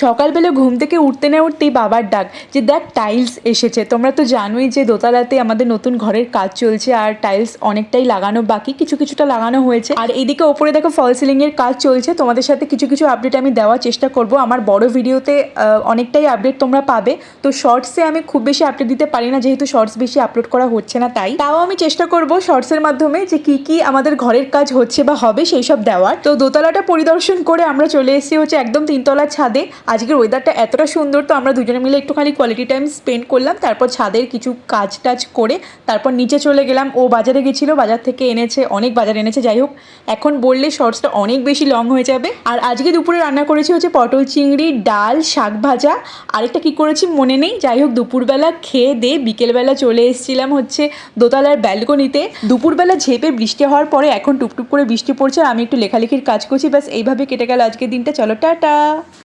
সকালবেলা ঘুম থেকে উঠতে না উঠতেই বাবার ডাক যে দেখ টাইলস এসেছে। তোমরা তো জানোই যে দোতলাতে আমাদের নতুন ঘরের কাজ চলছে আর টাইলস অনেকটাই লাগানো বাকি, কিছুটা লাগানো হয়েছে। আর এদিকে ওপরে দেখো ফল সিলিং এর কাজ চলছে। তোমাদের সাথে কিছু আপডেট আমি দেওয়ার চেষ্টা করব। আমার বড় ভিডিওতে অনেকটাই আপডেট তোমরা পাবে, তো শর্টসে আমি খুব বেশি আপডেট দিতে পারি না, যেহেতু শর্টস বেশি আপলোড করা হচ্ছে না। তাও আমি চেষ্টা করব শর্টসের মাধ্যমে যে কি আমাদের ঘরের কাজ হচ্ছে বা হবে সেই সব দেওয়ার। তো দোতলাটা পরিদর্শন করে আমরা চলে এসেছি হচ্ছে একদম 3তলার ছাদে। আজকের ওয়েদারটা এতটা সুন্দর, তো আমরা দুজনে মিলে একটুখানি কোয়ালিটি টাইম স্পেন্ড করলাম। তারপর ছাদের কিছু কাজ টাজ করে তারপর নিচে চলে গেলাম। ও বাজারে গেছিলো, বাজার থেকে এনেছে, অনেক বাজার এনেছে। যাই হোক, এখন বললে শর্টসটা অনেক বেশি লং হয়ে যাবে। আর আজকে দুপুরে রান্না করেছি হচ্ছে পটল চিংড়ি, ডাল, শাক ভাজা, আরেকটা কি করেছি মনে নেই। যাই হোক, দুপুরবেলা খেয়ে দিয়ে বিকেলবেলা চলে এসেছিলাম হচ্ছে দোতলার ব্যালকনিতে। দুপুরবেলা ঝেপে বৃষ্টি হওয়ার পরে এখন টুপটুপ করে বৃষ্টি পড়ছে আর আমি একটু লেখালেখির কাজ করছি। ব্যাস এইভাবে কেটে গেল আজকের দিনটা। চলো টাটা।